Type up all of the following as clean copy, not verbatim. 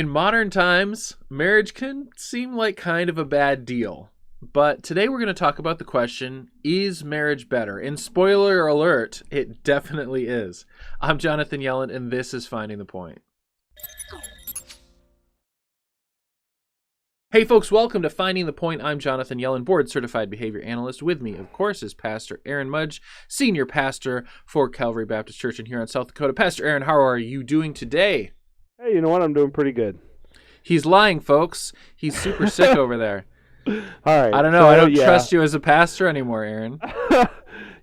In modern times, marriage can seem like kind of a bad deal. But today we're going to talk about the question, is marriage better? And spoiler alert, it definitely is. I'm Jonathan Yellen, and this is Finding the Point. Hey folks, welcome to Finding the Point. I'm Jonathan Yellen, board-certified behavior analyst. With me, of course, is Pastor Aaron Mudge, senior pastor for Calvary Baptist Church in Huron, South Dakota. Pastor Aaron, how are you doing today? Hey, you know what? I'm doing pretty good. He's lying, folks. He's super sick over there. All right. I don't know. I don't trust you as a pastor anymore, Aaron.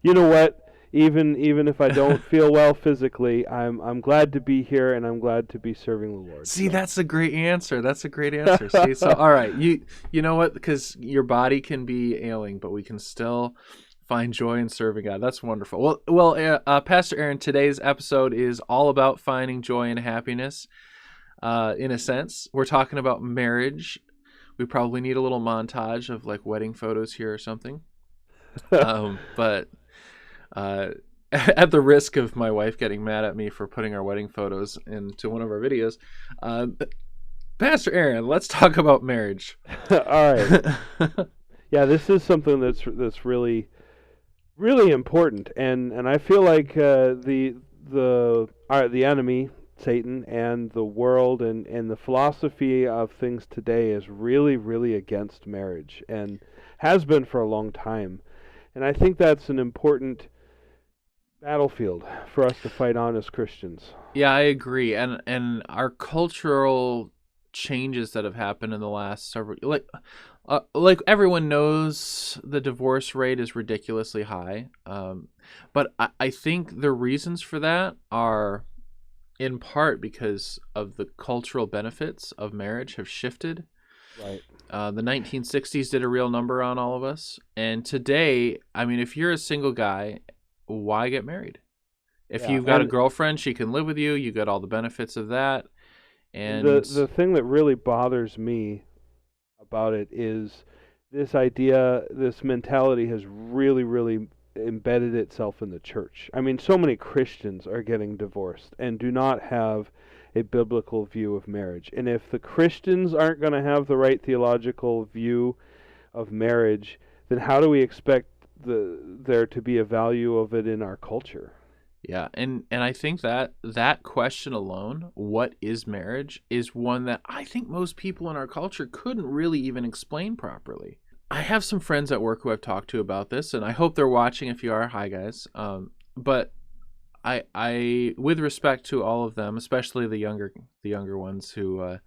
You know what? Even if I don't feel well physically, I'm glad to be here and I'm glad to be serving the Lord. See, that's a great answer. See, so all right, you know what? Because your body can be ailing, but we can still find joy in serving God. That's wonderful. Well, Pastor Aaron, today's episode is all about finding joy and happiness. In a sense, we're talking about marriage. We probably need a little montage of like wedding photos here or something. But at the risk of my wife getting mad at me for putting our wedding photos into one of our videos, Pastor Aaron, let's talk about marriage. All right. Yeah, this is something that's really important, and I feel like the enemy, Satan, and the world and the philosophy of things today is really against marriage and has been for a long time. And I think that's an important battlefield for us to fight on as Christians. Yeah, I agree. And our cultural changes that have happened in the last several, like everyone knows the divorce rate is ridiculously high. But I think the reasons for that are in part because of the cultural benefits of marriage have shifted. Right. The 1960s did a real number on all of us. And today, I mean, if you're a single guy, why get married? If you've got a girlfriend, she can live with you. You get all the benefits of that. And the thing that really bothers me about it is this idea, this mentality has really embedded itself in the church. I mean, so many Christians are getting divorced and do not have a biblical view of marriage. And if the Christians aren't going to have the right theological view of marriage, then how do we expect there to be a value of it in our culture? Yeah, and I think that question alone, what is marriage, is one that I think most people in our culture couldn't really even explain properly. I have some friends at work who I've talked to about this, and I hope they're watching. If you are, hi guys. But I with respect to all of them, especially the younger ones who,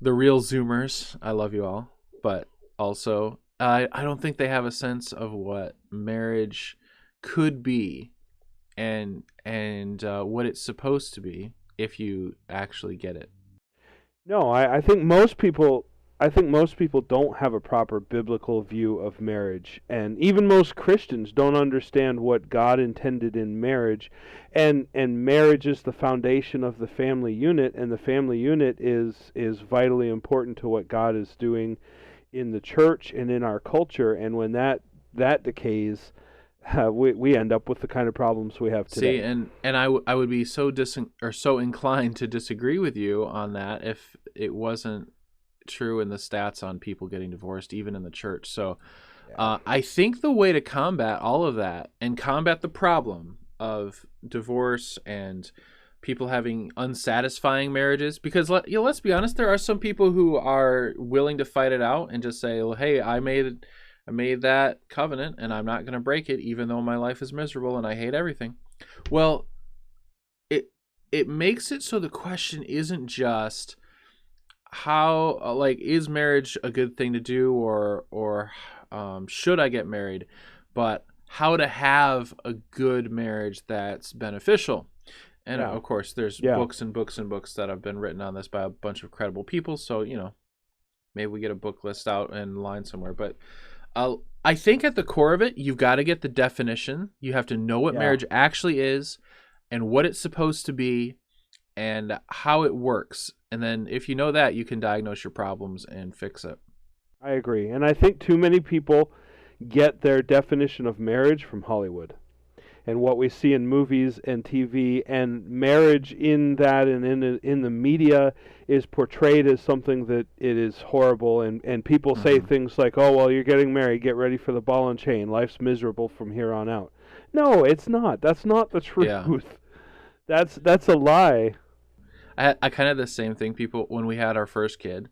the real Zoomers, I love you all, but also I don't think they have a sense of what marriage could be and what it's supposed to be if you actually get it. No, I think most people don't have a proper biblical view of marriage, and even most Christians don't understand what God intended in marriage, and marriage is the foundation of the family unit, and the family unit is vitally important to what God is doing in the church and in our culture. And when that decays, we end up with the kind of problems we have today. See, and I would be so inclined to disagree with you on that if it wasn't true in the stats on people getting divorced, even in the church. So I think the way to combat all of that and combat the problem of divorce and people having unsatisfying marriages, because let's be honest, there are some people who are willing to fight it out and just say, well, hey, I made that covenant and I'm not going to break it, even though my life is miserable and I hate everything. Well, it makes it so the question isn't just how, is marriage a good thing to do, or should I get married, but how to have a good marriage that's beneficial. And of course, there's books and books and books that have been written on this by a bunch of credible people. So, maybe we get a book list out in line somewhere. But I think at the core of it, you've got to get the definition. You have to know what marriage actually is and what it's supposed to be and how it works. And then if you know that, you can diagnose your problems and fix it. I agree. And I think too many people get their definition of marriage from Hollywood. and what we see in movies and TV, and marriage in that and in the media is portrayed as something that it is horrible, and people say Mm-hmm. things like, "Oh, well, you're getting married, get ready for the ball and chain. Life's miserable from here on out." No, it's not. That's not the Yeah. truth. That's a lie. I kind of the same thing. People, when we had our first kid,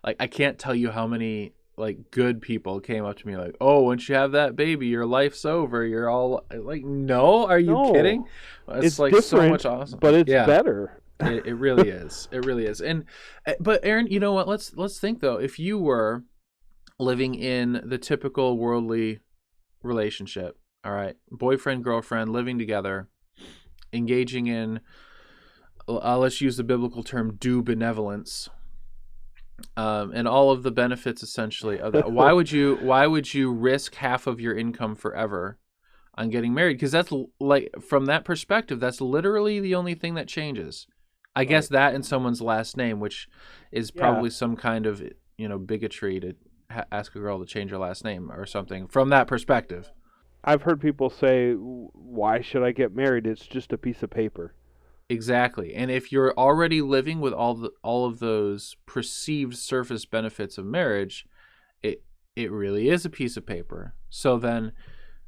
like I can't tell you how many like good people came up to me like, "Oh, once you have that baby, your life's over. You're all like, no, are you kidding?" No, It's it's like so much different, awesome. but it's Yeah, better. it really is. It really is. And but Aaron, you know what? Let's think though. If you were living in the typical worldly relationship, all right, boyfriend girlfriend living together, engaging in let's use the biblical term due benevolence, and all of the benefits essentially of that. Why would you risk half of your income forever on getting married? Because that's like from that perspective, that's literally the only thing that changes. I guess Right. that and someone's last name, which is Yeah. probably some kind of bigotry to ask a girl to change her last name or something from that perspective. I've heard people say, "Why should I get married? It's just a piece of paper." Exactly. And if you're already living with all of those perceived surface benefits of marriage, it really is a piece of paper. So then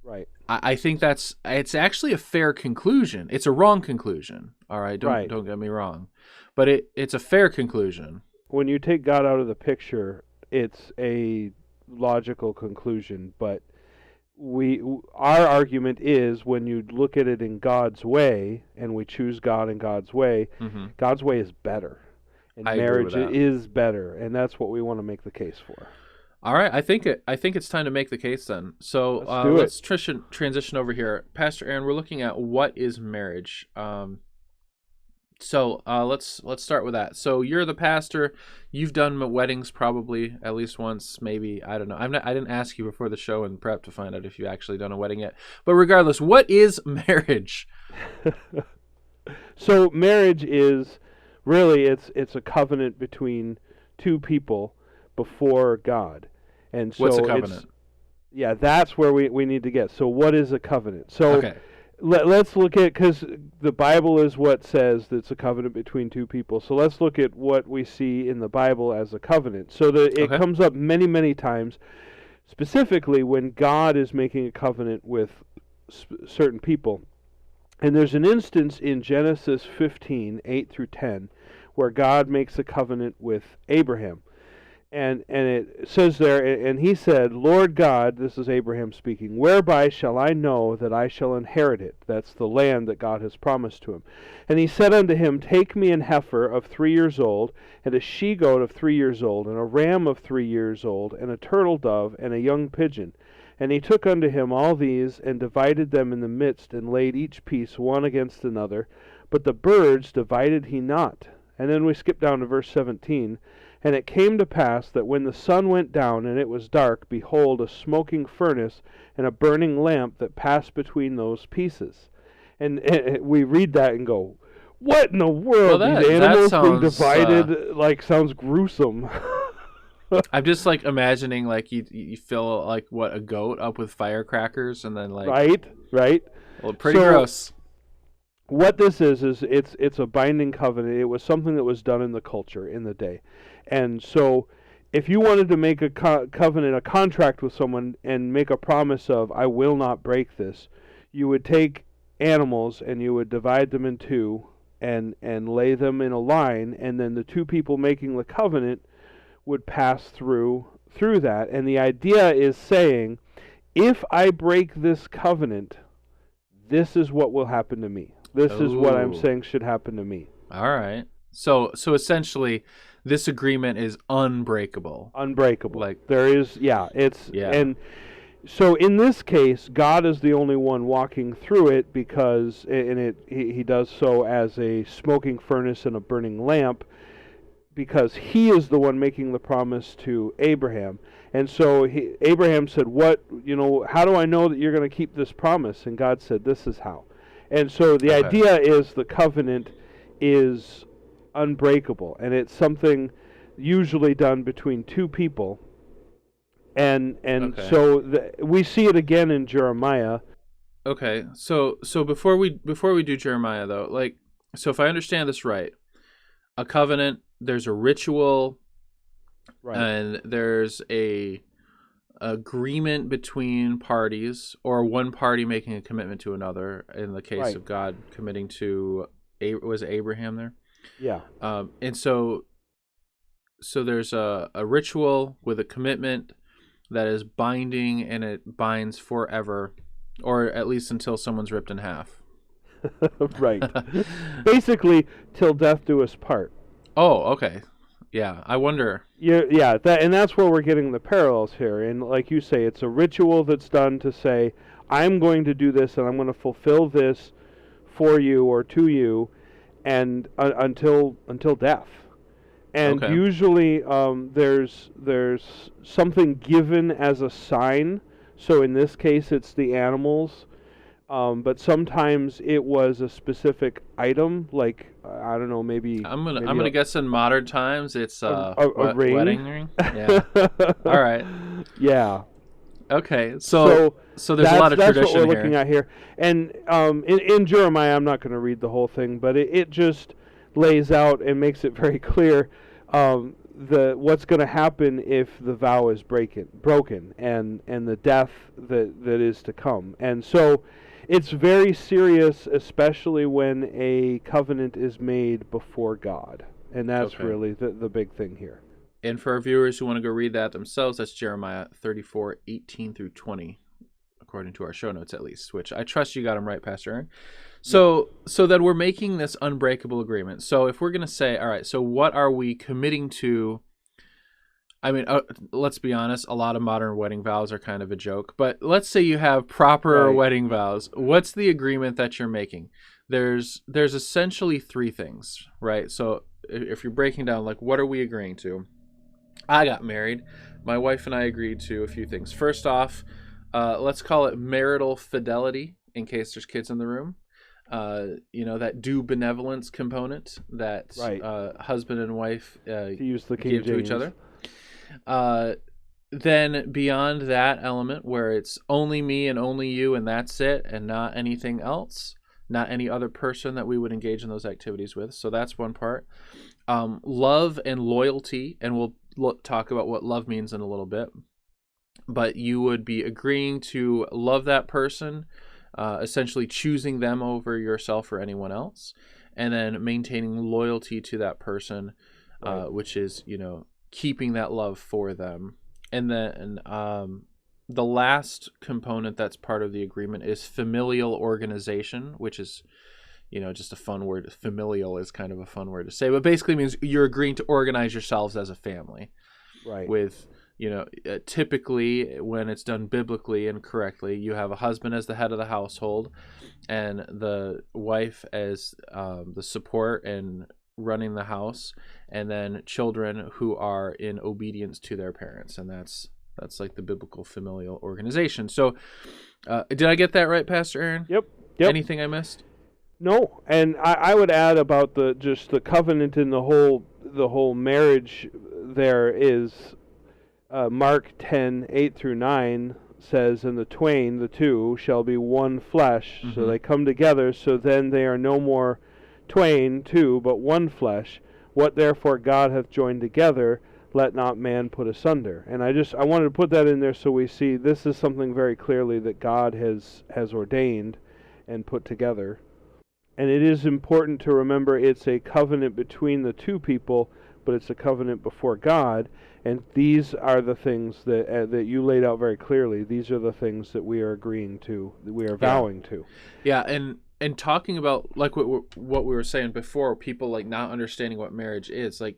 Right. I think it's actually a fair conclusion. It's a wrong conclusion. All right, don't Right. don't get me wrong. But it's a fair conclusion. When you take God out of the picture, it's a logical conclusion, but our argument is when you look at it in God's way and we choose God in Hmm. God's way is better. And I agree with marriage that. is better, and that's what we want to make the case for. All right, I think it's time to make the case then. So Let's do it. let's transition over here, Pastor Aaron. We're looking at what is marriage. So let's start with that. So you're the pastor. You've done weddings probably at least once, maybe. I don't know. I didn't ask you before the show and prep to find out if you actually done a wedding yet. But regardless, what is marriage? So marriage is really it's a covenant between two people before God. And so What's a it's covenant? yeah, that's where we need to get. So what is a covenant? So Okay. let's look at, because the Bible is what says that it's a covenant between two people. So let's look at what we see in the Bible as a covenant. So it Okay. comes up many, many times, specifically when God is making a covenant with certain people. And there's an instance in Genesis 15:8 through 10, where God makes a covenant with Abraham. And it says there, and he said, "Lord God," this is Abraham speaking, "whereby shall I know that I shall inherit it?" That's the land that God has promised to him. "And he said unto him, Take me an heifer of 3 years old, and a she-goat of 3 years old, and a ram of 3 years old, and a turtle dove, and a young pigeon. And he took unto him all these, and divided them in the midst, and laid each piece one against another. But the birds divided he not." And then we skip down to verse 17. "And it came to pass that when the sun went down, and it was dark, behold, a smoking furnace and a burning lamp that passed between those pieces." And we read that and go, "What in the Well, world? These that animals being sounds. divided sounds gruesome." I'm just like imagining like you fill like what a goat up with firecrackers and then like Right, right. well, pretty So gross. what this is it's a binding covenant. It was something that was done in the culture in the day. And so if you wanted to make a covenant, a contract with someone, and make a promise of, "I will not break this," you would take animals and you would divide them in two, and lay them in a line, and then the two people making the covenant would pass through that. And the idea is saying, if I break this covenant, this is what will happen to me. This is what I'm Oh, saying should happen to me. all right. So essentially, this agreement is unbreakable. Unbreakable. Like, There is, yeah, yeah. and so in this case, God is the only one walking through it, because he does so as a smoking furnace and a burning lamp, because he is the one making the promise to Abraham. And so Abraham said, how do I know that you're going to keep this promise? And God said, "This is how." And so the Okay. idea is the covenant is unbreakable, and it's something usually done between two people. And Okay. so we see it again in Jeremiah. Okay, so before we do Jeremiah though, like, so if I understand this right, a covenant, there's a ritual, Right. and there's a agreement between parties, or one party making a commitment to another. In the case Right. of God committing to, was it Abraham there? Yeah. And so there's a ritual with a commitment that is binding, and it binds forever, or at least until someone's ripped in half. Right. Basically, till death do us part. Oh, okay. Yeah, I wonder. Yeah, and that's where we're getting the parallels here. And like you say, it's a ritual that's done to say, I'm going to do this, and I'm going to fulfill this for you or to you, and until death. And Okay. usually, there's something given as a sign. So in this case, it's the animals. But sometimes it was a specific item, like I don't know, maybe I'm gonna guess in modern times it's a ring. wedding ring. Yeah. All right. Yeah. Okay. So So there's a lot of that's what tradition we're looking here. at here. And in Jeremiah, I'm not going to read the whole thing, but it just lays out and makes it very clear the what's going to happen if the vow is broken, and the death that is to come. And so it's very serious, especially when a covenant is made before God. And that's Okay. really the big thing here. And for our viewers who want to go read that themselves, that's Jeremiah 34:18 through 20, according to our show notes at least, which I trust you got them right, Pastor Aaron. So then we're making this unbreakable agreement. So if we're going to say, all right, so what are we committing to? I mean, let's be honest, a lot of modern wedding vows are kind of a joke, but let's say you have proper Right. wedding vows. What's the agreement that you're making? There's essentially three things, right? So if you're breaking down, like, what are we agreeing to? I got married. My wife and I agreed to a few things. First off, let's call it marital fidelity, in case there's kids in the room. That due benevolence component that Right. husband and wife To use the King give to James. each other. Then beyond that element, where it's only me and only you and that's it, and not anything else, not any other person that we would engage in those activities with. So that's one part. Love and loyalty, and we'll talk about what love means in a little bit. But you would be agreeing to love that person, essentially choosing them over yourself or anyone else, and then maintaining loyalty to that person, Right. which is, keeping that love for them. And then the last component that's part of the agreement is familial organization, which is, just a fun word. Familial is kind of a fun word to say, but basically means you're agreeing to organize yourselves as a family. Right. With, typically when it's done biblically and correctly, you have a husband as the head of the household, and the wife as the support and running the house, and then children who are in obedience to their parents, and that's like the biblical familial organization. So did I get that right, Pastor Aaron? Yep. Anything I missed? No, and I would add about the covenant in the whole marriage. There is Mark 10:8-9 says, "And the two shall be one flesh." Mm-hmm. So they come together. So then they are no more two, but one flesh. What therefore God hath joined together, let not man put asunder. And I wanted to put that in there so we see this is something very clearly that God has ordained and put together. And it is important to remember it's a covenant between the two people, but it's a covenant before God. And these are the things that you laid out very clearly. These are the things that we are agreeing to, that we are vowing to. Yeah, and talking about, like, what we were saying before, people like not understanding what marriage is. Like,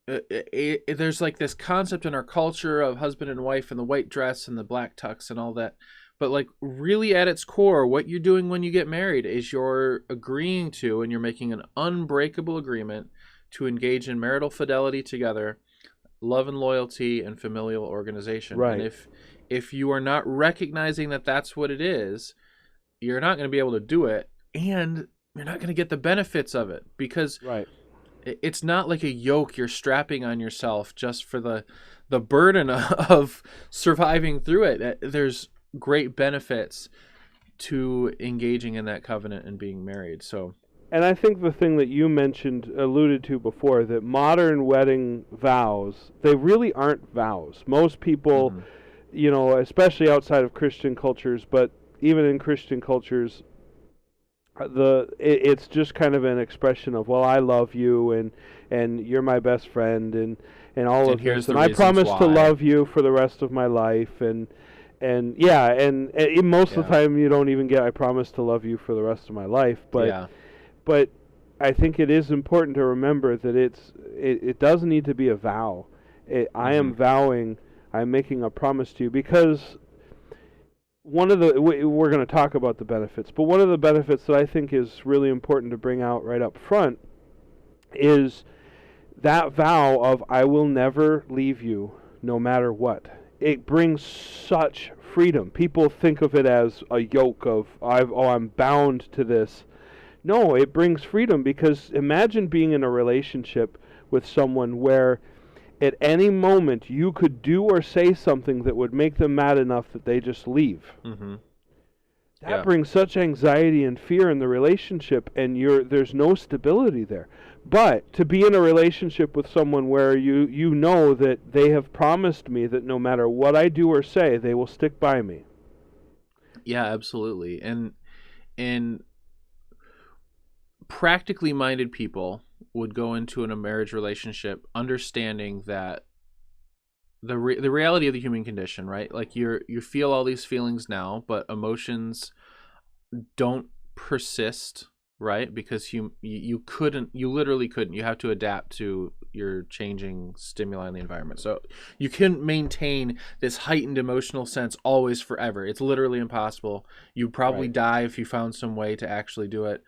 there's like this concept in our culture of husband and wife and the white dress and the black tux and all that. But like, really at its core, what you're doing when you get married is you're agreeing to, and you're making an unbreakable agreement to engage in marital fidelity together, love and loyalty, and familial organization. Right. And if you are not recognizing that that's what it is, you're not going to be able to do it, and you're not going to get the benefits of it, because Right. it's not like a yoke you're strapping on yourself just for the burden of surviving through it. great benefits to engaging in that covenant and being married. So, and I think the thing that you alluded to before, that modern wedding vows, they really aren't vows. Most people, especially outside of Christian cultures, but even in Christian cultures, it's just kind of an expression of, well, I love you, and you're my best friend, and all of this, and I promise to love you for the rest of my life, and most of the time you don't even get I promise to love you for the rest of my life, but I think it is important to remember that it does need to be a vow. I am vowing, I'm making a promise to you, because we're going to talk about the benefits, but one of the benefits that I think is really important to bring out right up front is that vow of, I will never leave you no matter what. It brings such freedom. People think of it as a yoke of, I'm bound to this. No, it brings freedom, because imagine being in a relationship with someone where at any moment you could do or say something that would make them mad enough that they just leave. That brings such anxiety and fear in the relationship, and there's no stability there. But to be in a relationship with someone where you know that they have promised me that no matter what I do or say, they will stick by me. Yeah, absolutely. And practically minded people would go into a marriage relationship understanding that the reality of the human condition, right? Like you feel all these feelings now, but emotions don't persist, right? Because you literally couldn't. You have to adapt to your changing stimuli in the environment. So you couldn't maintain this heightened emotional sense always forever. It's literally impossible. You'd probably die if you found some way to actually do it.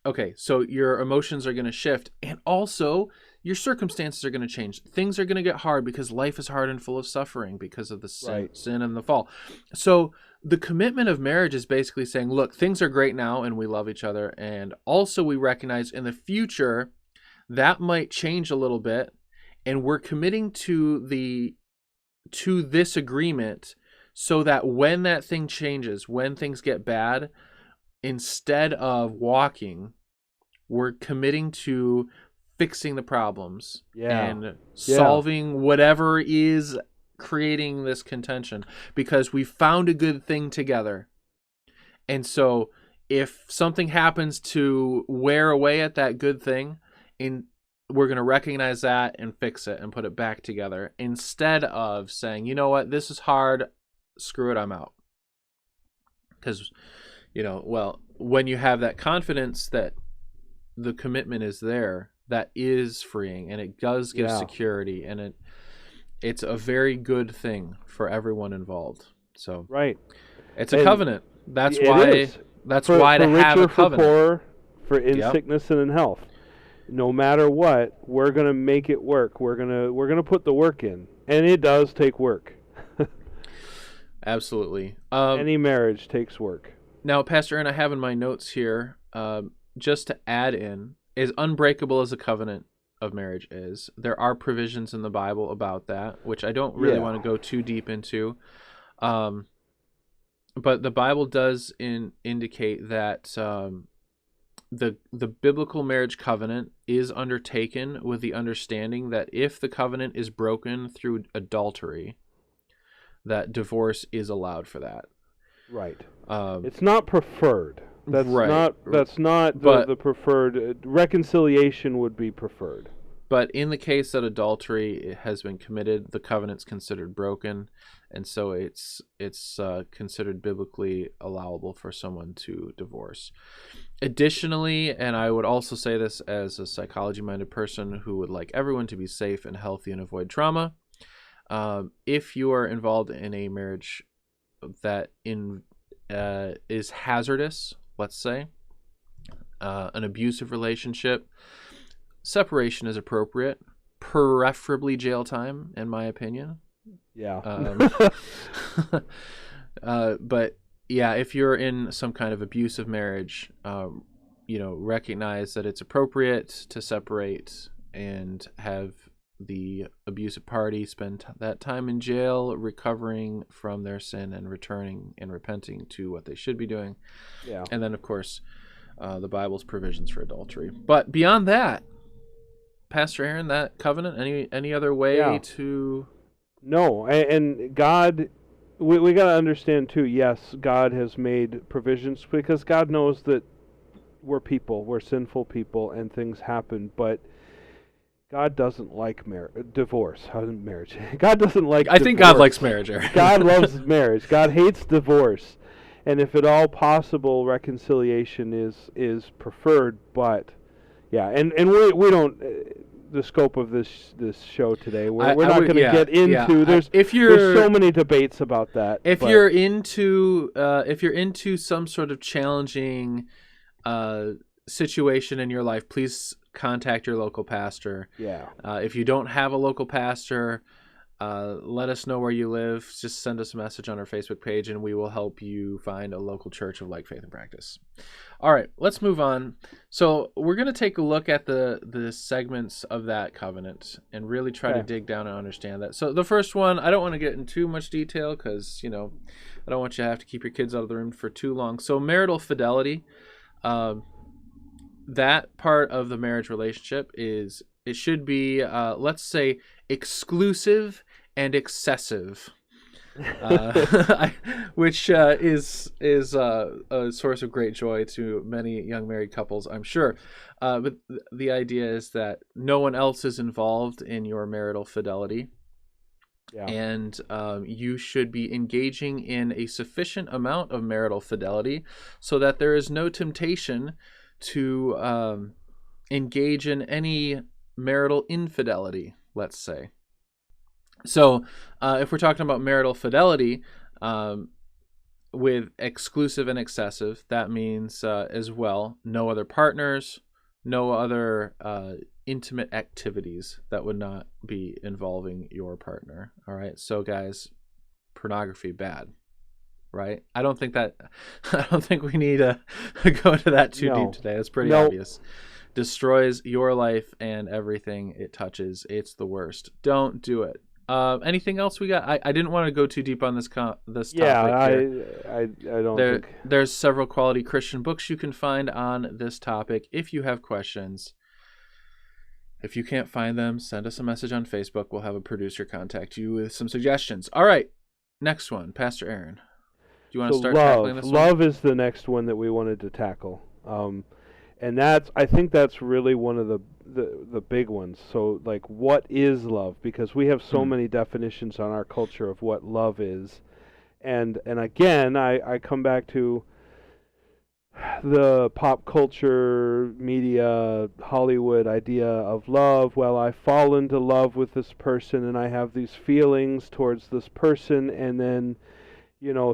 Okay, so your emotions are going to shift, and also your circumstances are going to change. Things are going to get hard because life is hard and full of suffering because of the sin and the fall. So the commitment of marriage is basically saying, look, things are great now and we love each other, and also we recognize in the future that might change a little bit, and we're committing to this agreement so that when that thing changes, when things get bad, instead of walking, we're committing to fixing the problems and solving whatever is creating this contention, because we found a good thing together. And so if something happens to wear away at that good thing, we're going to recognize that and fix it and put it back together, instead of saying, you know what, this is hard, screw it, I'm out. Because when you have that confidence that the commitment is there, that is freeing, and it does give security, and it's a very good thing for everyone involved. So it's a covenant. That's why to have a covenant. For poor, for in sickness and in health. No matter what, we're gonna make it work. We're gonna put the work in, and it does take work. Absolutely. Any marriage takes work. Now, Pastor Aaron, I have in my notes here, just to add in, as unbreakable as a covenant of marriage is, there are provisions in the Bible about that, which I don't really want to go too deep into. But the Bible does indicate that the biblical marriage covenant is undertaken with the understanding that if the covenant is broken through adultery, that divorce is allowed for that. Right. It's not preferred. That's not the preferred. Reconciliation would be preferred. But in the case that adultery has been committed, the covenant's considered broken, and so it's considered biblically allowable for someone to divorce. Additionally, and I would also say this as a psychology-minded person who would like everyone to be safe and healthy and avoid trauma, if you are involved in a marriage that is hazardous, let's say, an abusive relationship, separation is appropriate, preferably jail time, in my opinion. But yeah, if you're in some kind of abusive marriage, recognize that it's appropriate to separate and have the abusive party spend that time in jail recovering from their sin and returning and repenting to what they should be doing. Yeah. And then, of course, the Bible's provisions for adultery. But beyond that, Pastor Aaron, that covenant, any other way to... No, and God, we got to understand too, yes, God has made provisions because God knows that we're sinful people, and things happen, but God doesn't like divorce. Marriage. God doesn't like I divorce. think God likes marriage, Aaron. God loves marriage. God hates divorce. And if at all possible, reconciliation is preferred, but yeah, and we don't... the scope of this show today. We're not going to get into. There's so many debates about that. If you're into some sort of challenging situation in your life, please contact your local pastor. Yeah. If you don't have a local pastor, let us know where you live. Just send us a message on our Facebook page, and we will help you find a local church of like faith and practice. All right, let's move on. So we're going to take a look at the segments of that covenant and really try to dig down and understand that. So the first one, I don't want to get in too much detail because, I don't want you to have to keep your kids out of the room for too long. So marital fidelity, that part of the marriage relationship it should be, let's say, exclusive and excessive. Which is a source of great joy to many young married couples, I'm sure. But the idea is that no one else is involved in your marital fidelity. Yeah. And you should be engaging in a sufficient amount of marital fidelity so that there is no temptation to engage in any marital infidelity, let's say. So if we're talking about marital fidelity with exclusive and excessive, that means as well no other partners, no other intimate activities that would not be involving your partner. All right. So guys, pornography, bad, right? I don't think we need to go into that too deep today. That's pretty obvious. Destroys your life and everything it touches. It's the worst. Don't do it. Anything else we got? I didn't want to go too deep on this topic. I don't think. There's several quality Christian books you can find on this topic. If you have questions, if you can't find them, send us a message on Facebook. We'll have a producer contact you with some suggestions. All right, next one, Pastor Aaron. Do you want to start tackling this one? Love is the next one that we wanted to tackle. And I think that's really one of the big ones. So, like, what is love? Because we have so many definitions on our culture of what love is. And again, I come back to the pop culture, media, Hollywood idea of love. Well, I fall into love with this person, and I have these feelings towards this person, and then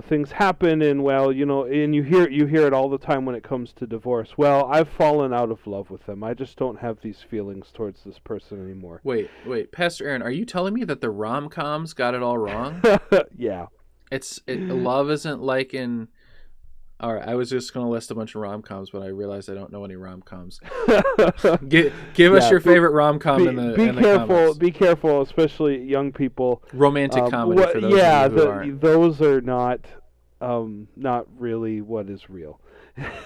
things happen, and and you hear it all the time when it comes to divorce. Well, I've fallen out of love with them. I just don't have these feelings towards this person anymore. Wait, Pastor Aaron, are you telling me that the rom-coms got it all wrong? Yeah. Love isn't like in... All right, I was just going to list a bunch of rom-coms, but I realized I don't know any rom-coms. Give us your favorite rom-com in the comments. Be careful, especially young people. Romantic comedy for those of you who aren't. Those are not really what is real.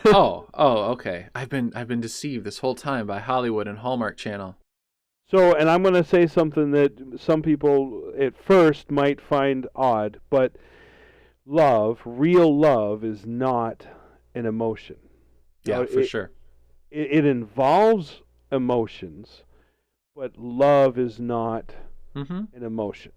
Oh, okay. I've been deceived this whole time by Hollywood and Hallmark Channel. So, and I'm going to say something that some people at first might find odd, but real love is not an emotion. Yeah, for sure. It involves emotions, but love is not an emotion.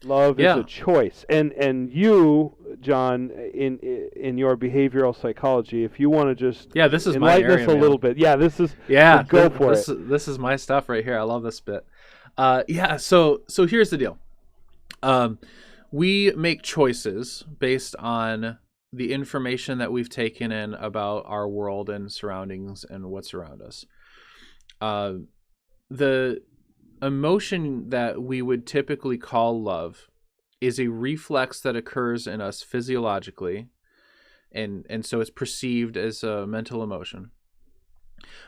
Love is a choice. And you, John, in your behavioral psychology, if you want to just this is my area, this a little bit. Yeah, this is go for it. This is my stuff right here. I love this bit. So here's the deal. We make choices based on the information that we've taken in about our world and surroundings and what's around us. The emotion that we would typically call love is a reflex that occurs in us physiologically, and so it's perceived as a mental emotion.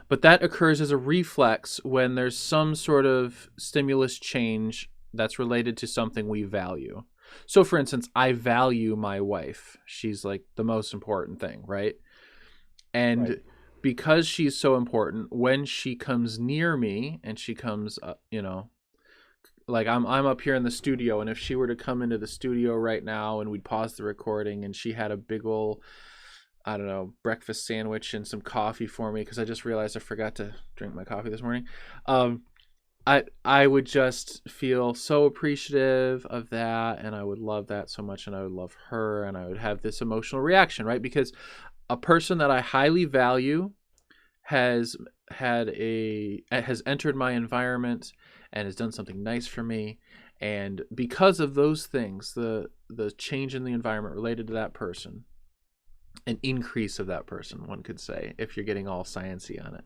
But that occurs as a reflex when there's some sort of stimulus change that's related to something we value. So, for instance, I value my wife. She's like the most important thing, right? And Right. because she's so important, when she comes near me and she comes, like I'm up here in the studio, and if she were to come into the studio right now and we'd pause the recording and she had a big ol', I don't know, breakfast sandwich and some coffee for me, because I just realized I forgot to drink my coffee this morning. Um, I would just feel so appreciative of that, and I would love that so much, and I would love her, and I would have this emotional reaction, right? Because a person that I highly value has has entered my environment and has done something nice for me, and because of those things, the change in the environment related to that person, an increase of that person, one could say, if you're getting all sciencey on it.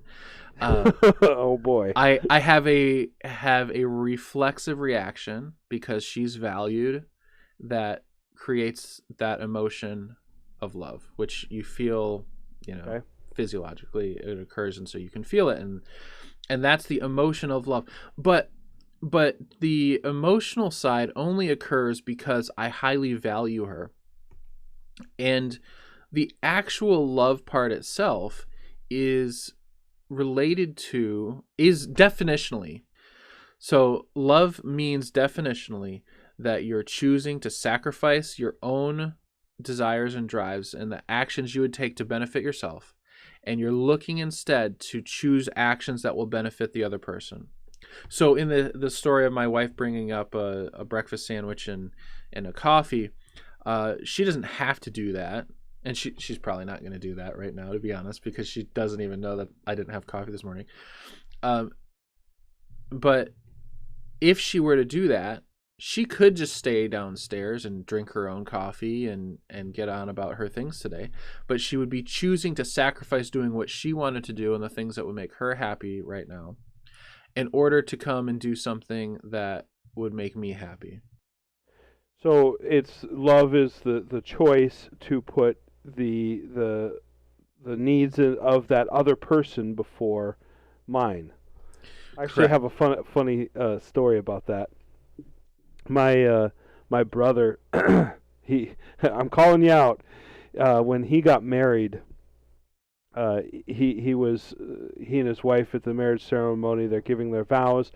Oh boy. I have a reflexive reaction because she's valued, that creates that emotion of love, which you feel, Okay. physiologically it occurs, and so you can feel it, and that's the emotion of love. But the emotional side only occurs because I highly value her. And the actual love part itself is is definitionally. So love means definitionally that you're choosing to sacrifice your own desires and drives and the actions you would take to benefit yourself, and you're looking instead to choose actions that will benefit the other person. So in the story of my wife bringing up a breakfast sandwich and a coffee, she doesn't have to do that, and she's probably not going to do that right now, to be honest, because she doesn't even know that I didn't have coffee this morning. But if she were to do that, she could just stay downstairs and drink her own coffee and get on about her things today. But she would be choosing to sacrifice doing what she wanted to do and the things that would make her happy right now in order to come and do something that would make me happy. So it's love is the choice to put the needs of that other person before mine. I actually Correct. have a funny story about that. My brother, he I'm calling you out. When he got married, he and his wife at the marriage ceremony. They're giving their vows,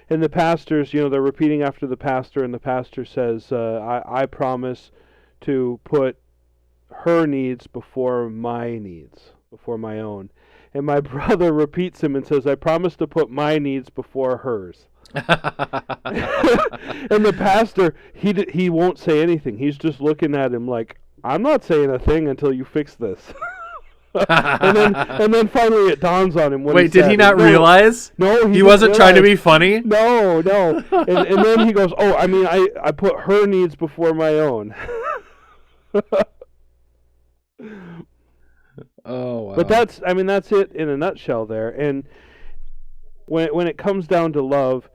and the pastors, they're repeating after the pastor, and the pastor says, I promise to put her needs before my needs, before my own. And my brother repeats him and says, I promise to put my needs before hers. And the pastor, he won't say anything. He's just looking at him like, I'm not saying a thing until you fix this. and then finally it dawns on him what he Wait, did said. he not No, realize? no, He didn't wasn't trying to be realize. funny? No, no. And then he goes, oh, I mean, I put her needs before my own. Oh, But wow. that's it in a nutshell there. And when it comes down to love,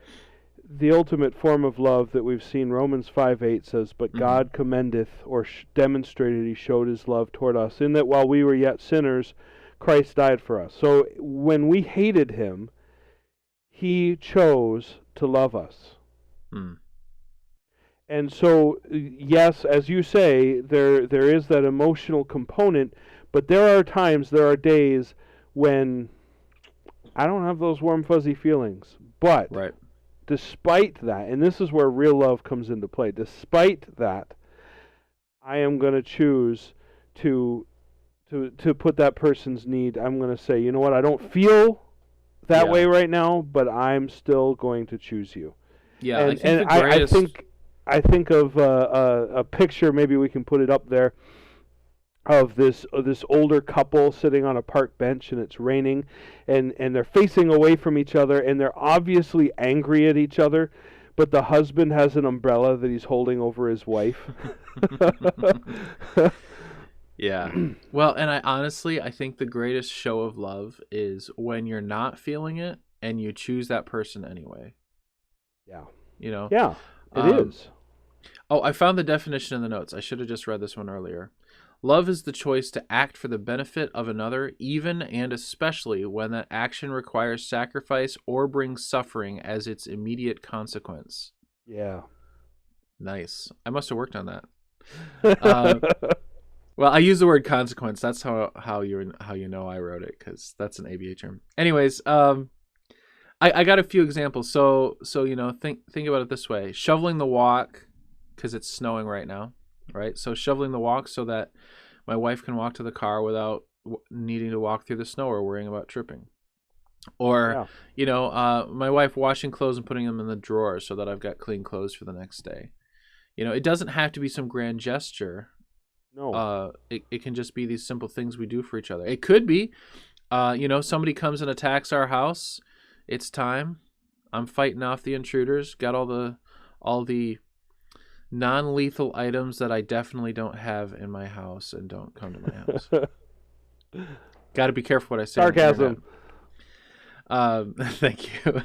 the ultimate form of love that we've seen, Romans 5:8 says, "But Hmm. God commendeth, or demonstrated, He showed His love toward us, in that while we were yet sinners, Christ died for us." So when we hated Him, He chose to love us. Hmm. And so, yes, as you say, there is that emotional component, but there are times, there are days when I don't have those warm, fuzzy feelings. But Right. despite that, and this is where real love comes into play, despite that, I am going to choose to to put that person's need. I'm going to say, you know what? I don't feel that way Yeah. right now, but I'm still going to choose you. Yeah, I And think the I greatest. think of a picture. Maybe we can put it up there of this older couple sitting on a park bench, and it's raining, and they're facing away from each other, and they're obviously angry at each other, but the husband has an umbrella that he's holding over his wife. Yeah. Well, and I think the greatest show of love is when you're not feeling it and you choose that person anyway. Yeah. You know? Yeah, it Um, is. oh, I found the definition in the notes. I should have just read this one earlier. Love is the choice to act for the benefit of another, even and especially when that action requires sacrifice or brings suffering as its immediate consequence. Yeah. Nice. I must have worked on that. Well, I use the word consequence. That's how you know I wrote it, because that's an ABA term. Anyways, I got a few examples. So think about it this way: shoveling the walk, because it's snowing right now, right? So shoveling the walk so that my wife can walk to the car without needing to walk through the snow or worrying about tripping. Or my wife washing clothes and putting them in the drawer so that I've got clean clothes for the next day. It doesn't have to be some grand gesture. No. It can just be these simple things we do for each other. It could be, somebody comes and attacks our house. It's time. I'm fighting off the intruders. Got all the non-lethal items that I definitely don't have in my house and don't come to my house. Got to be careful what I say. Sarcasm. Thank you.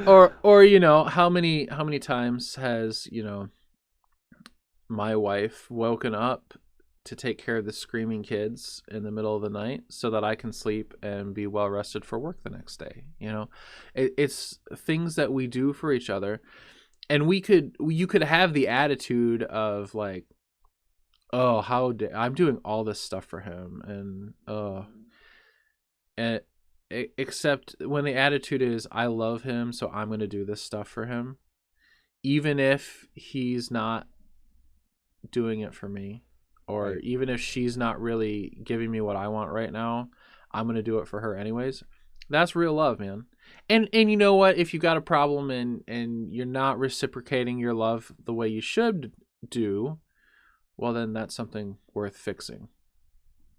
Or how many times has my wife woken up to take care of the screaming kids in the middle of the night so that I can sleep and be well rested for work the next day. It's things that we do for each other, and you could have the attitude of like, oh, I'm doing all this stuff for him, and except when the attitude is, I love him, so I'm going to do this stuff for him, even if he's not doing it for me, or right. Even if she's not really giving me what I want right now, I'm going to do it for her anyways. That's real love, man. And you know what? If you got a problem and you're not reciprocating your love the way you should do, well, then that's something worth fixing.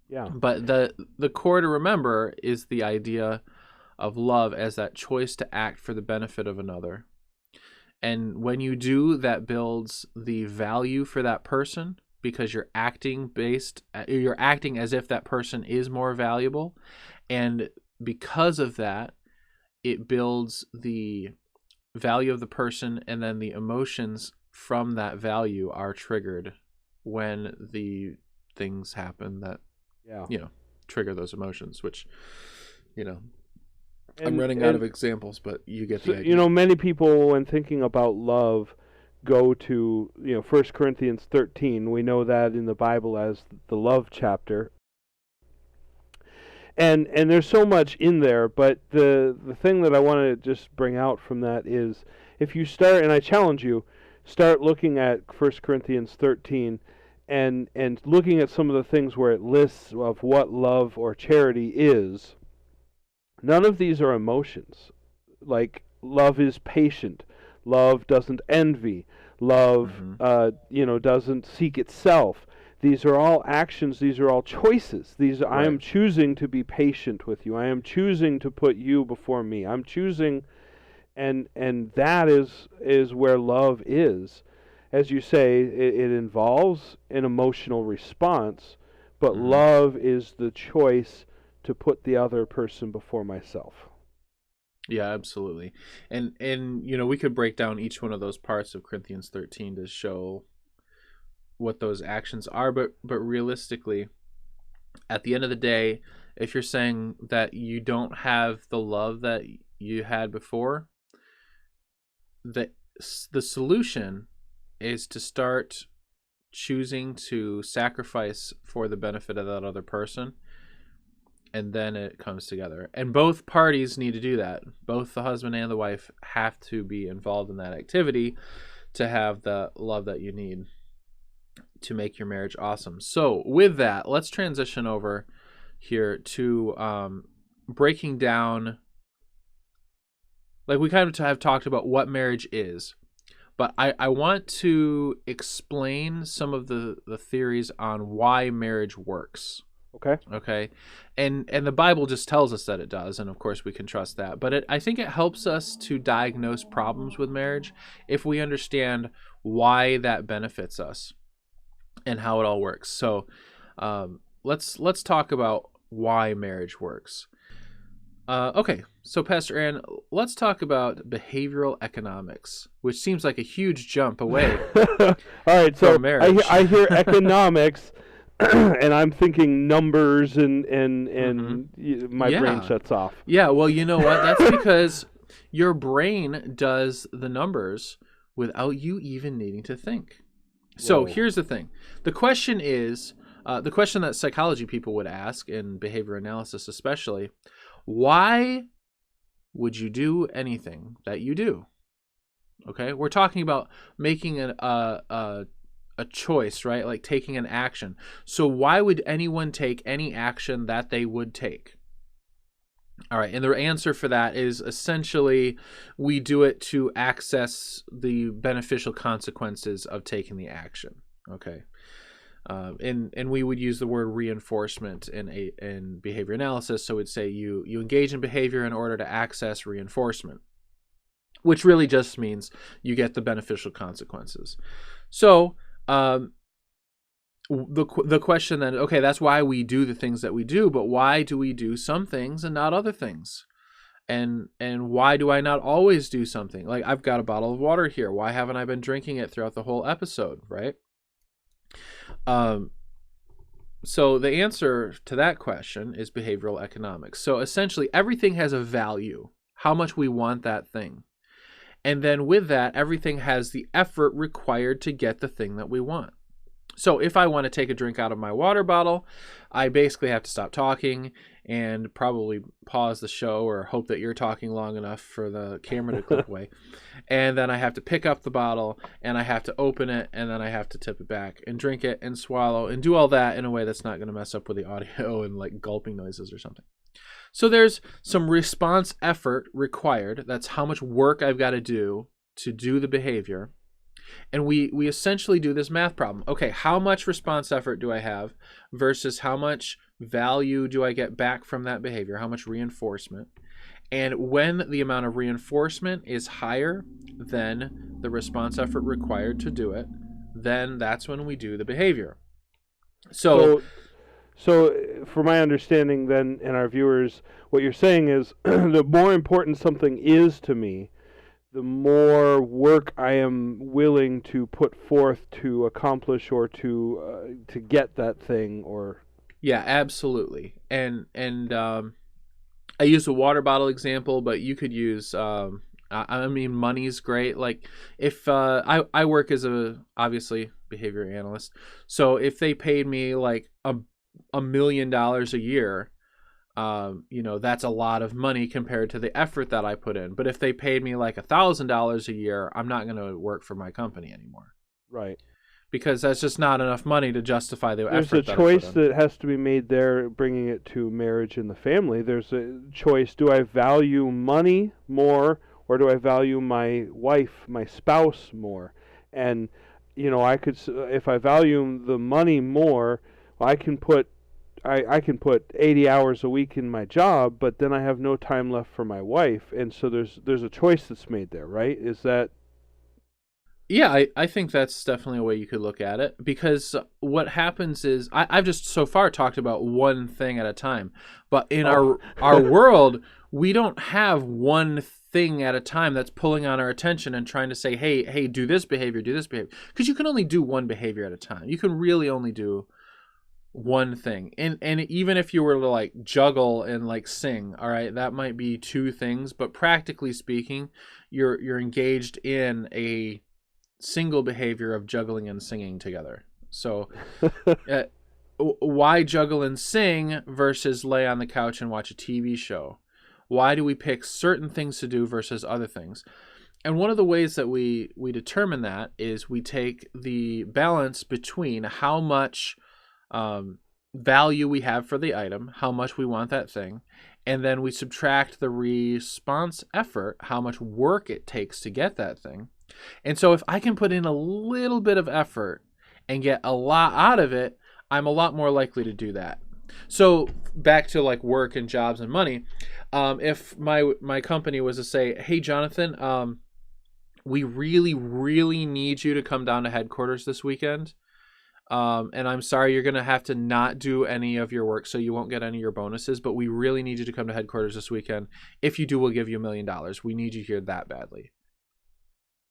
Yeah. But the core to remember is the idea of love as that choice to act for the benefit of another. And when you do, that builds the value for that person, because you're acting as if that person is more valuable. And because of that, it builds the value of the person, and then the emotions from that value are triggered when the things happen that trigger those emotions, which I'm running out of examples, but you get the idea. Many people, when thinking about love, go to 1 Corinthians 13. We know that in the Bible as the love chapter, and there's so much in there. But the thing that I want to just bring out from that is, if you start, and I challenge you, start looking at 1 Corinthians 13 and looking at some of the things where it lists of what love or charity is. None of these are emotions. Like, love is patient. Love doesn't envy. Love, doesn't seek itself. These are all actions. These are all choices. Right. I am choosing to be patient with you. I am choosing to put you before me. I'm choosing, and that is where love is. As you say, it involves an emotional response, but love is the choice to put the other person before myself. Yeah, absolutely. And we could break down each one of those parts of Corinthians 13 to show what those actions are, but realistically, at the end of the day, if you're saying that you don't have the love that you had before, the solution is to start choosing to sacrifice for the benefit of that other person. And then it comes together. And both parties need to do that. Both the husband and the wife have to be involved in that activity to have the love that you need to make your marriage awesome. So with that, let's transition over here to breaking down, like we kind of have talked about what marriage is. But I want to explain some of the theories on why marriage works. Okay. And the Bible just tells us that it does, and of course we can trust that. But I think it helps us to diagnose problems with marriage if we understand why that benefits us and how it all works. So let's talk about why marriage works. Okay, so Pastor Aaron, let's talk about behavioral economics, which seems like a huge jump away All right, so from marriage. I hear economics, and I'm thinking numbers, and Hmm. my brain Yeah. shuts off. Yeah, well, you know what? That's because your brain does the numbers without you even needing to think. So Whoa. here's the thing. The question is the question that psychology people would ask, in behavior analysis especially: why would you do anything that you do? Okay, we're talking about making a choice, right? Like taking an action. So why would anyone take any action that they would take? All right, and the answer for that is essentially we do it to access the beneficial consequences of taking the action. Okay, and we would use the word reinforcement in behavior analysis. So we'd say you engage in behavior in order to access reinforcement, which really just means you get the beneficial consequences. So the question then, okay, that's why we do the things that we do, but why do we do some things and not other things? And why do I not always do something? Like, I've got a bottle of water here. Why haven't I been drinking it throughout the whole episode, right? Um, so the answer to that question is behavioral economics. So essentially, everything has a value, how much we want that thing. And then with that, everything has the effort required to get the thing that we want. So if I want to take a drink out of my water bottle, I basically have to stop talking and probably pause the show or hope that you're talking long enough for the camera to click away. And then I have to pick up the bottle and I have to open it and then I have to tip it back and drink it and swallow and do all that in a way that's not going to mess up with the audio and like gulping noises or something. So there's some response effort required. That's how much work I've got to do the behavior. And we essentially do this math problem. Okay, how much response effort do I have versus how much value do I get back from that behavior? How much reinforcement? And when the amount of reinforcement is higher than the response effort required to do it, then that's when we do the behavior. So, So, for my understanding, then, and our viewers, what you're saying is the more important something is to me, the more work I am willing to put forth to accomplish or to get that thing. Or yeah, absolutely. And I use a water bottle example, but you could use I mean, money's great. Like, if I work as a, obviously, behavior analyst, so if they paid me like $1 million a year, that's a lot of money compared to the effort that I put in. But if they paid me like $1,000 a year, I'm not going to work for my company anymore, right. because that's just not enough money to justify the There's a effort that I put choice in. that has to be made there, bringing it to marriage and the family. There's a choice. Do I value money more, or do I value my wife, my spouse more? And, I could, if I value the money more, I can put I can put 80 hours a week in my job, but then I have no time left for my wife, and so there's a choice that's made there, right? Is that Yeah, I think that's definitely a way you could look at it, because what happens is I've just so far talked about one thing at a time, but in oh our world, we don't have one thing at a time that's pulling on our attention and trying to say, hey, do this behavior, because you can only do one behavior at a time. You can really only do one thing, and even if you were to like juggle and like sing, all right, that might be two things, but practically speaking, you're engaged in a single behavior of juggling and singing together. So uh, why juggle and sing versus lay on the couch and watch a TV show? Why do we pick certain things to do versus other things? And one of the ways that we determine that is we take the balance between how much value we have for the item, how much we want that thing, and then we subtract the response effort, how much work it takes to get that thing. And so if I can put in a little bit of effort and get a lot out of it, I'm a lot more likely to do that. So back to like work and jobs and money, if my company was to say, hey, Jonathan, we really, really need you to come down to headquarters this weekend. And I'm sorry, you're going to have to not do any of your work, so you won't get any of your bonuses, but we really need you to come to headquarters this weekend. If you do, we'll give you $1 million. We need you here that badly.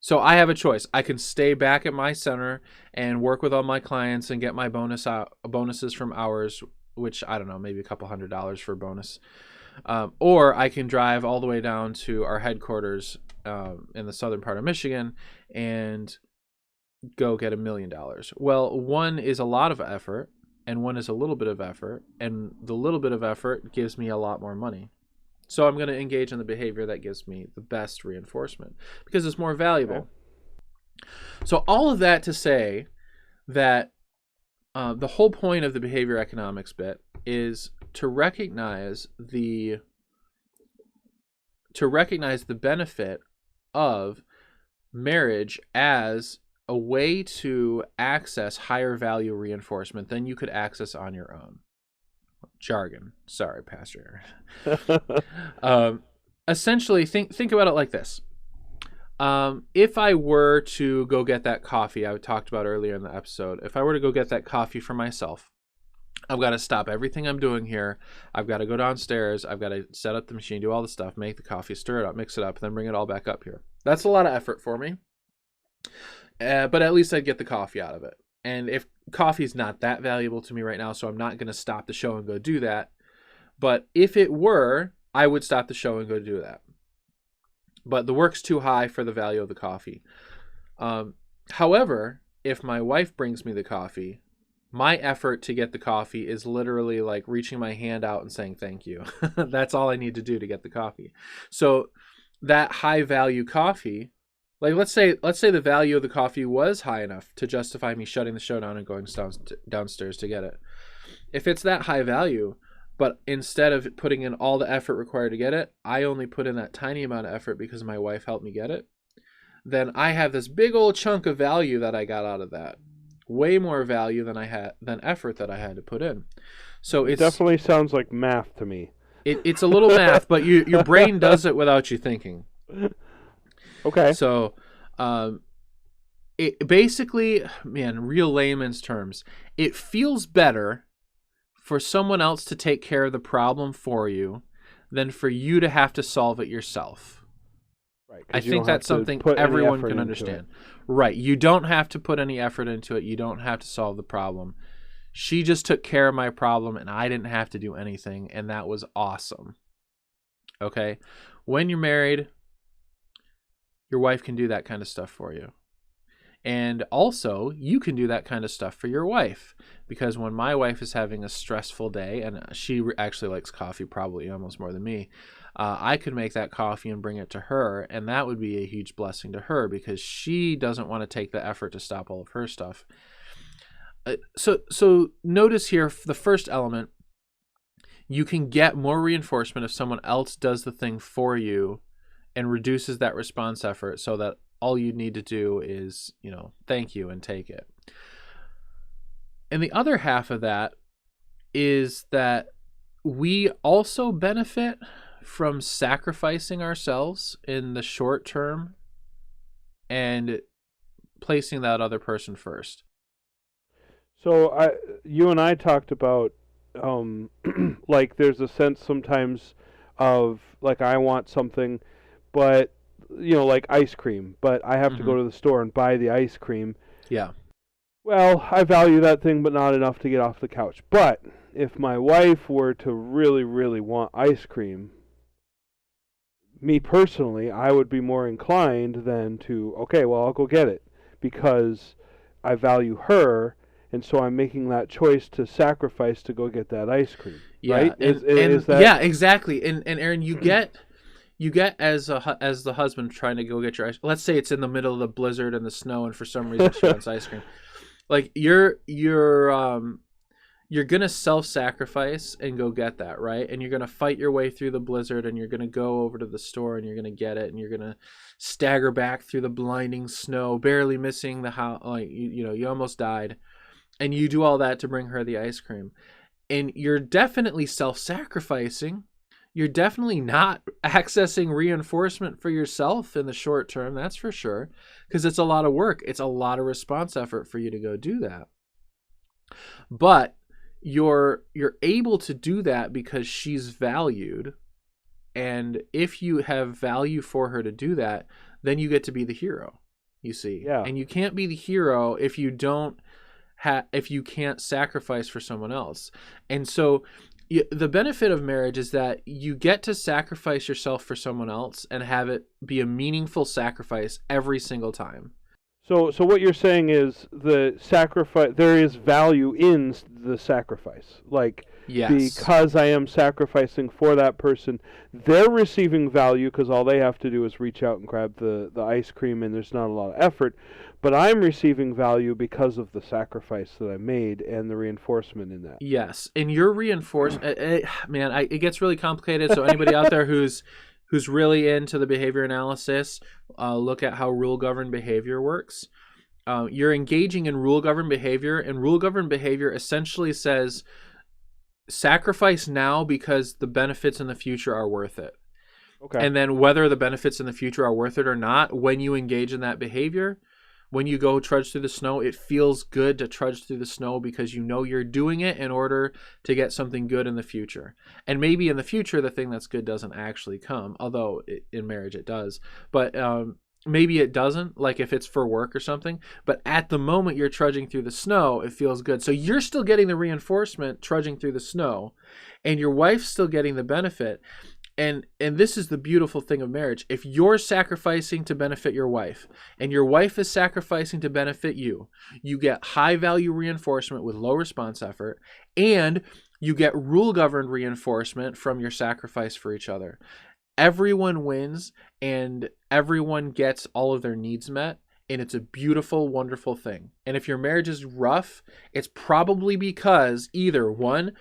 So I have a choice. I can stay back at my center and work with all my clients and get my bonuses from hours, which I don't know, maybe a couple $100 for a bonus. Or I can drive all the way down to our headquarters in the southern part of Michigan and go get $1 million. Well, one is a lot of effort and one is a little bit of effort, and the little bit of effort gives me a lot more money. So I'm going to engage in the behavior that gives me the best reinforcement because it's more valuable. Okay. So all of that to say that the whole point of the behavior economics bit is to recognize the benefit of marriage as a way to access higher value reinforcement than you could access on your own. Jargon. Sorry, Pastor Aaron. Essentially, think about it like this. If I were to go get that coffee I talked about earlier in the episode, if I were to go get that coffee for myself, I've got to stop everything I'm doing here. I've got to go downstairs. I've got to set up the machine, do all the stuff, make the coffee, stir it up, mix it up, then bring it all back up here. That's a lot of effort for me. But at least I'd get the coffee out of it. And if coffee's not that valuable to me right now, so I'm not going to stop the show and go do that. But if it were, I would stop the show and go do that. But the work's too high for the value of the coffee. However, if my wife brings me the coffee, my effort to get the coffee is literally like reaching my hand out and saying thank you. That's all I need to do to get the coffee. So that high value coffee, like let's say the value of the coffee was high enough to justify me shutting the show down and going downstairs to get it. If it's that high value, but instead of putting in all the effort required to get it, I only put in that tiny amount of effort because my wife helped me get it, then I have this big old chunk of value that I got out of that. Way more value than effort that I had to put in. So it definitely sounds like math to me. It's a little math, but your brain does it without you thinking. Okay. So, it basically, man, real layman's terms, it feels better for someone else to take care of the problem for you than for you to have to solve it yourself. Right. I think that's something everyone can understand. Right. You don't have to put any effort into it. You don't have to solve the problem. She just took care of my problem and I didn't have to do anything, and that was awesome. Okay? When you're married, your wife can do that kind of stuff for you. And also, you can do that kind of stuff for your wife. Because when my wife is having a stressful day, and she actually likes coffee probably almost more than me, I could make that coffee and bring it to her, and that would be a huge blessing to her because she doesn't want to take the effort to stop all of her stuff. So notice here, the first element, you can get more reinforcement if someone else does the thing for you and reduces that response effort so that all you need to do is, thank you and take it. And the other half of that is that we also benefit from sacrificing ourselves in the short term and placing that other person first. So you and I talked about like there's a sense sometimes of like I want something, but like ice cream, but I have to go to the store and buy the ice cream. Yeah. Well, I value that thing, but not enough to get off the couch. But if my wife were to really, really want ice cream, me personally, I would be more inclined than to, okay, well, I'll go get it because I value her, and so I'm making that choice to sacrifice to go get that ice cream. Yeah, right? Is that... Yeah, exactly. And Aaron, you get as the husband trying to go get your ice. Let's say it's in the middle of the blizzard and the snow, and for some reason she wants ice cream. Like you're gonna self-sacrifice and go get that, right? And you're gonna fight your way through the blizzard, and you're gonna go over to the store, and you're gonna get it, and you're gonna stagger back through the blinding snow, barely missing the house. Like you almost died, and you do all that to bring her the ice cream, and you're definitely self-sacrificing. You're definitely not accessing reinforcement for yourself in the short term, that's for sure, because it's a lot of work. It's a lot of response effort for you to go do that. But you're able to do that because she's valued, and if you have value for her to do that, then you get to be the hero, you see. Yeah. And you can't be the hero if you don't if you can't sacrifice for someone else. And so the benefit of marriage is that you get to sacrifice yourself for someone else and have it be a meaningful sacrifice every single time. So what you're saying is the sacrifice, there is value in the sacrifice. Like, Yes. because I am sacrificing for that person, they're receiving value because all they have to do is reach out and grab the ice cream, and there's not a lot of effort. But I'm receiving value because of the sacrifice that I made and the reinforcement in that. Yes, and your reinforcement, man, it gets really complicated. So anybody out there who's really into the behavior analysis, look at how rule-governed behavior works. You're engaging in rule-governed behavior, and rule-governed behavior essentially says sacrifice now because the benefits in the future are worth it. Okay. And then whether the benefits in the future are worth it or not, when you engage in that behavior, when you go trudge through the snow, it feels good to trudge through the snow because you know you're doing it in order to get something good in the future. And maybe in the future, the thing that's good doesn't actually come, although in marriage it does. But maybe it doesn't, like if it's for work or something. But at the moment you're trudging through the snow, it feels good. So you're still getting the reinforcement trudging through the snow, and your wife's still getting the benefit. And this is the beautiful thing of marriage. If you're sacrificing to benefit your wife, and your wife is sacrificing to benefit you, you get high value reinforcement with low response effort, and you get rule-governed reinforcement from your sacrifice for each other. Everyone wins, and everyone gets all of their needs met, and it's a beautiful, wonderful thing. And if your marriage is rough, it's probably because either one,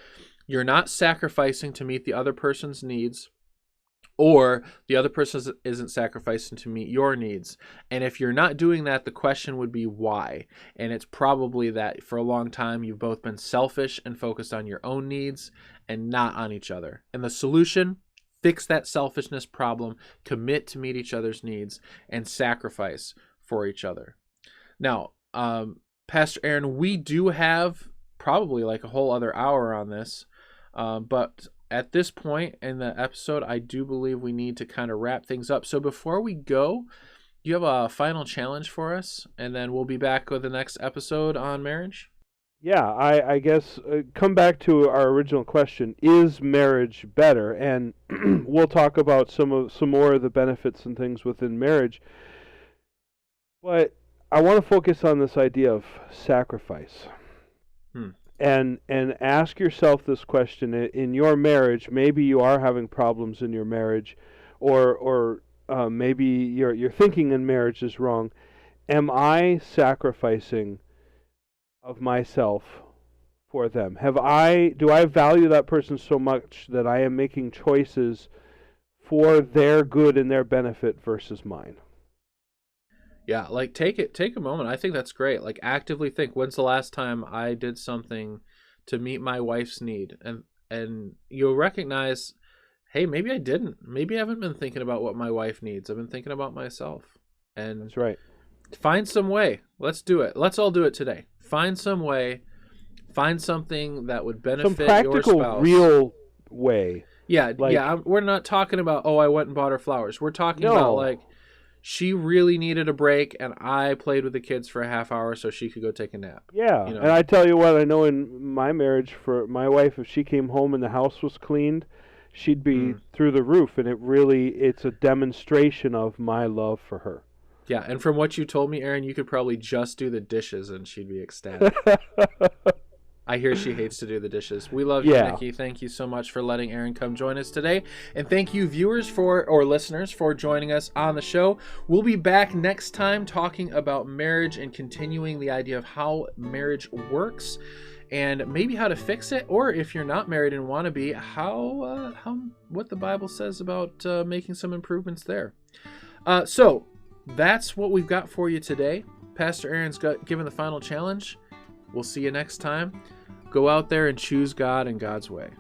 you're not sacrificing to meet the other person's needs, or the other person isn't sacrificing to meet your needs. And if you're not doing that, the question would be why? And it's probably that for a long time you've both been selfish and focused on your own needs and not on each other. And the solution, fix that selfishness problem, commit to meet each other's needs, and sacrifice for each other. Now, Pastor Aaron, we do have probably like a whole other hour on this, but at this point in the episode, I do believe we need to kind of wrap things up. So before we go, do you have a final challenge for us? And then we'll be back with the next episode on marriage. Yeah, I guess come back to our original question: is marriage better? And we'll talk about some more of the benefits and things within marriage. But I want to focus on this idea of sacrifice. And ask yourself this question in your marriage. Maybe you are having problems in your marriage, or maybe your thinking in marriage is wrong. Am I sacrificing of myself for them? Do I value that person so much that I am making choices for their good and their benefit versus mine? Yeah, like take a moment. I think that's great. Like actively think, when's the last time I did something to meet my wife's need? And you'll recognize, hey, maybe I didn't. Maybe I haven't been thinking about what my wife needs. I've been thinking about myself. And that's right. Find some way. Let's do it. Let's all do it today. Find some way. Find something that would benefit some practical, your spouse. Real way. Yeah, we're not talking about, I went and bought her flowers. We're talking about like, she really needed a break, and I played with the kids for a half hour so she could go take a nap. Yeah, and I tell you what, I know in my marriage, for my wife, if she came home and the house was cleaned, she'd be through the roof, and it's a demonstration of my love for her. Yeah, and from what you told me, Aaron, you could probably just do the dishes, and she'd be ecstatic. I hear she hates to do the dishes. We love you, Nikki. Thank you so much for letting Aaron come join us today. And thank you, viewers or listeners, for joining us on the show. We'll be back next time talking about marriage and continuing the idea of how marriage works and maybe how to fix it. Or if you're not married and want to be, what the Bible says about making some improvements there. So that's what we've got for you today. Pastor Aaron's given the final challenge. We'll see you next time. Go out there and choose God and God's way.